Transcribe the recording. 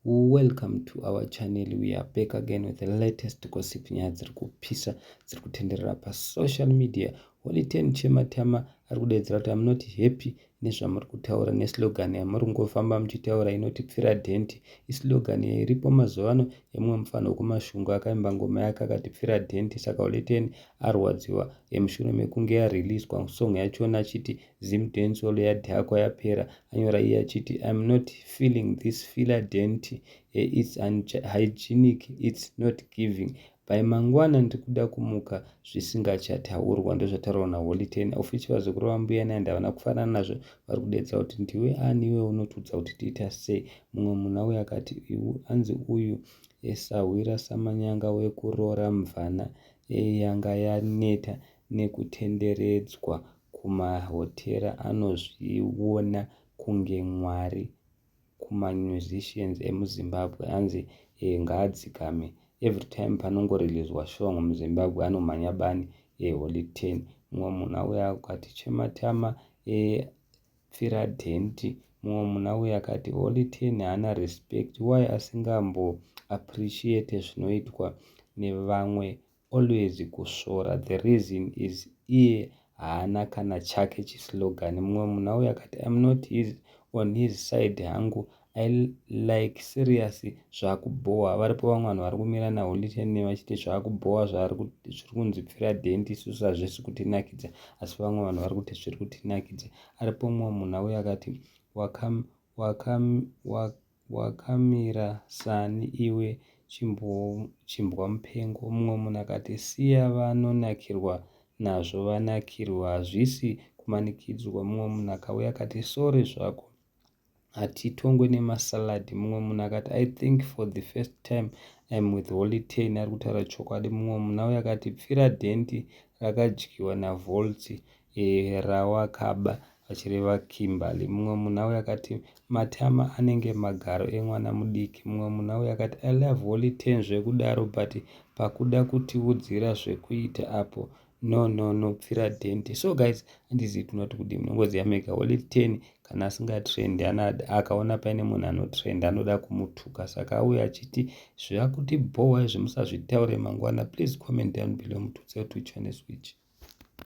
Welcome to our channel. We are back again with the latest gossip nyaya dziri kupisa dziri kutenderera pasocial media. Holy10 Chematama ari kudedzera kuti I'm not happy nezvamuri kutaura neslogan yamuri kungofamba muchitaura inoti pfira dhenti. Islogan iripo mazuva ano yemumwe mufana wekumasvingo akaimba ngoma yake akati pfira dhenti. Saka Holy10 arwadziwa mushure mekunge yareleaswa song yachona achiti Zim Dancehall yadhakwa yapera. Anyora iye achiti I'm not feeling this filler dent, it's unhygienic, it's not giving. By mangwana ndikuda kumuka zvisingachataurwa ndozvataurwa naHoly10. Official vazokurova mbuya naye ndavana kufanana nazvo vari kudedzera kuti ndiwe ani iwe unotudza kuti tiita sei. Mumwe muna uyu akati anzi uyu esahwira samanyanga wekuroora mvana yanga yaneta nekutenderedzwa kumahotera anozviona kunge mwari kumamusicians emuZimbabwe. Anzi ngaadzikame. Every time panongoreleaswa song muZimbabwe anomhanya bani Holy10. Mumwe muna uya akati Chematama pfira dhenti. Mumwe muna uya akati Holy10 haana respect, why asingambo appreciate zvinoitwa nevamwe, always kusvora. The reason is iye haana kana chake chislogan. Mumwe muna uya akati I'm not on his side hangu, I like seriously zvakuboha. Varipo vamwe vanhu vari kumira naHoly10 vachiti zvakuboha zviri kunzi pfira dhenti isusu hazvisi kutinakidza, asi vamwe vanhu vari kuti zviri kutinakidza. Aripo mumwe munhu uya akati wakamira sani iwe chimbwa mupengo. Mumwe munhu akati siya vanonakirwa nazvo vanakirwa, hazvisi kumanikidzwa. Mumwe munhu akauya akati sore zvako hatitongwe nemasaladi. Mumwe munhu akati I think for the first time I'm with Holy10. Ari kutaura chokwadi. Mumwe munhu uya akati pfira dhenti rakadyiwa naVolt rawakaba, achireva Kimberly. Mumwe munhu uya akati matama anenge magaro emwana mudiki. Mumwe munhu uya akati I love Holy10 zvekudaro but pakuda kutiudzira zvekuita apo no pfira dhenti. So guys, handizivi tinoti kuti munongoziva mega. Holy10 kana asingatrend akaona paine munhu anotrend anoda kumutuka, saka auya achiti zvakuti bohwa izvi musazvitaure mangwana. Please comment down below mututse kuti which one is which.